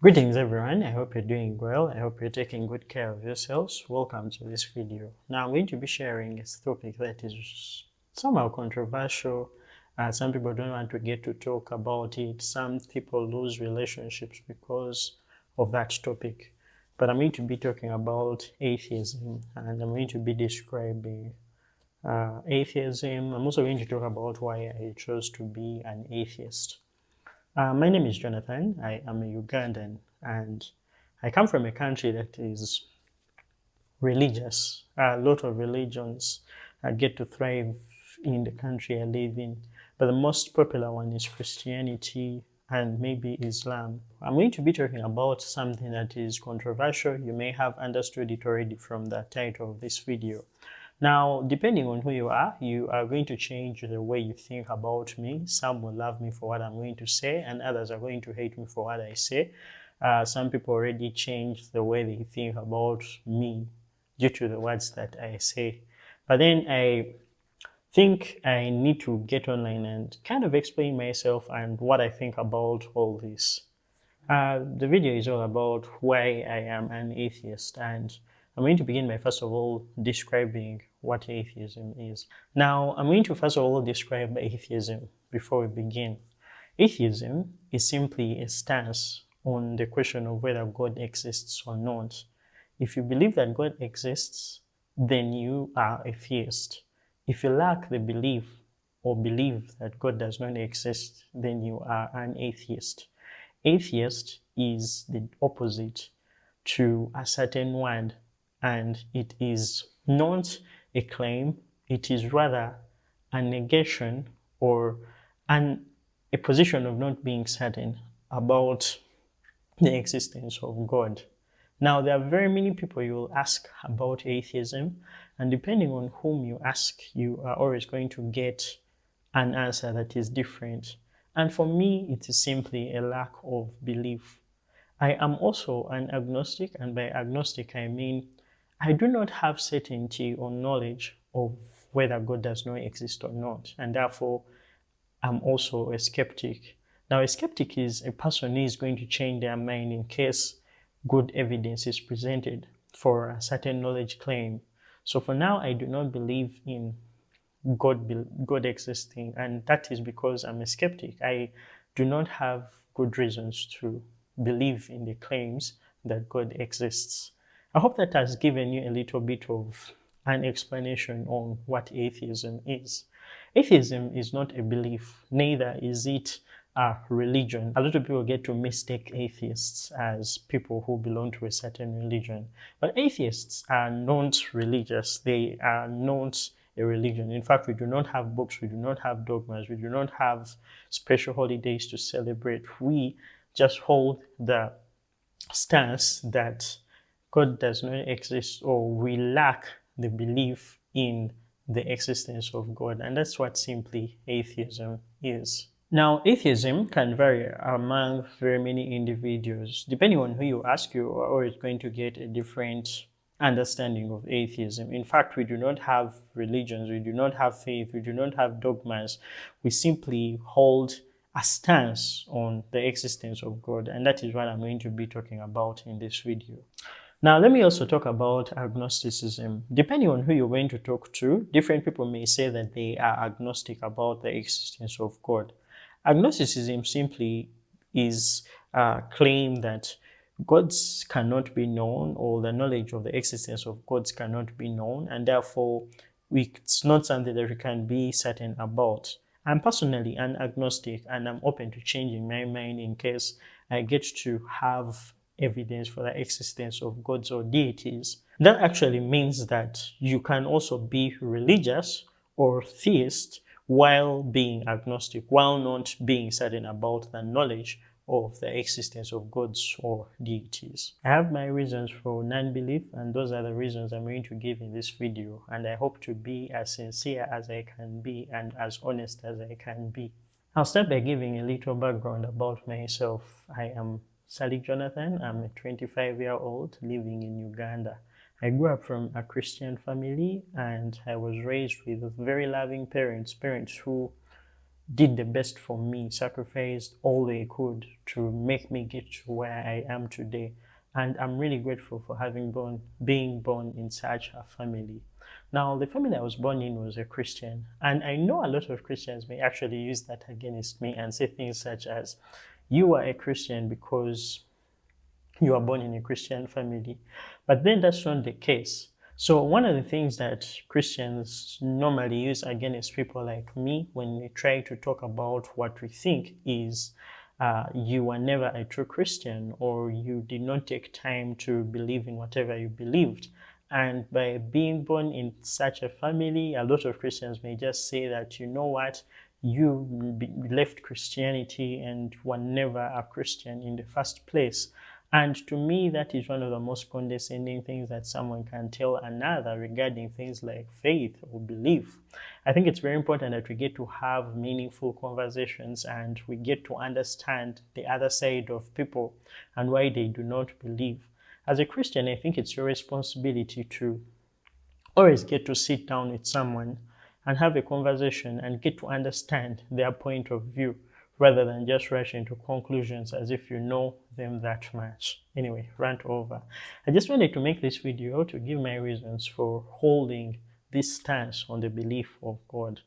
Greetings everyone, I hope you're doing well. I hope you're taking good care of yourselves. Welcome to this video. Now I'm going to be sharing a topic that is somehow controversial. Some people don't want to get to talk about it. Some people lose relationships because of that topic. But I'm going to be talking about atheism, and I'm going to be describing atheism. I'm also going to talk about why I chose to be an atheist. My name is Jonathan. I am a Ugandan, and I come from a country that is religious. A lot of religions get to thrive in the country I live in, but the most popular one is Christianity and maybe Islam. I'm going to be talking about something that is controversial. You may have understood it already from the title of this video. Now, depending on who you are going to change the way you think about me. Some will love me for what I'm going to say, and others are going to hate me for what I say. Some people already changed the way they think about me due to the words that I say. But then I think I need to get online and kind of explain myself and what I think about all this. The video is all about why I am an atheist, and I'm going to begin by first of all describing what atheism is. Now, I'm going to first of all describe atheism before we begin. Atheism is simply a stance on the question of whether God exists or not. If you believe that God exists, then you are a theist. If you lack the belief or believe that God does not exist, then you are an atheist. Atheist is the opposite to a certain word, and it is not a claim, it is rather a negation or a position of not being certain about the existence of God. Now, there are very many people you will ask about atheism, and depending on whom you ask, you are always going to get an answer that is different. And for me, it is simply a lack of belief. I am also an agnostic, and by agnostic I mean I do not have certainty or knowledge of whether God does not exist or not, and therefore I'm also a skeptic. Now, a skeptic is a person who is going to change their mind in case good evidence is presented for a certain knowledge claim. So for now, I do not believe in God existing, and that is because I'm a skeptic. I do not have good reasons to believe in the claims that God exists. I hope that has given you a little bit of an explanation on what atheism is. Atheism is not a belief, neither is it a religion. A lot of people get to mistake atheists as people who belong to a certain religion. But atheists are not religious. They are not a religion. In fact, we do not have books, we do not have dogmas, we do not have special holidays to celebrate. We just hold the stance that God does not exist, or we lack the belief in the existence of God. And that's what simply atheism is. Now, atheism can vary among very many individuals. Depending on who you ask, you are always going to get a different understanding of atheism. In fact, we do not have religions, we do not have faith, we do not have dogmas. We simply hold a stance on the existence of God, and that is what I'm going to be talking about in this video. Now, let me also talk about agnosticism. Depending on who you're going to talk to, different people may say that they are agnostic about the existence of God. Agnosticism simply is a claim that gods cannot be known, or the knowledge of the existence of gods cannot be known, and therefore it's not something that we can be certain about. I'm personally an agnostic, and I'm open to changing my mind in case I get to have evidence for the existence of gods or deities. That actually means that you can also be religious or theist while being agnostic, while not being certain about the knowledge of the existence of gods or deities. I have my reasons for non-belief, and those are the reasons I'm going to give in this video, and I hope to be as sincere as I can be and as honest as I can be. I'll start by giving a little background about myself. I am Sally Jonathan. I'm a 25-year-old living in Uganda. I grew up from a Christian family, and I was raised with very loving parents who did the best for me, sacrificed all they could to make me get to where I am today. And I'm really grateful for being born in such a family. Now, the family I was born in was a Christian, and I know a lot of Christians may actually use that against me and say things such as, you are a Christian because you are born in a Christian family. But then that's not the case. So one of the things that Christians normally use against people like me when we try to talk about what we think is, you were never a true Christian, or you did not take time to believe in whatever you believed. And by being born in such a family, a lot of Christians may just say that, you know what, you left Christianity and were never a Christian in the first place. And to me, that is one of the most condescending things that someone can tell another regarding things like faith or belief. I think it's very important that we get to have meaningful conversations and we get to understand the other side of people and why they do not believe. As a Christian, I think it's your responsibility to always get to sit down with someone and have a conversation and get to understand their point of view, rather than just rushing to conclusions as if you know them that much. Anyway, rant over. I just wanted to make this video to give my reasons for holding this stance on the belief of God.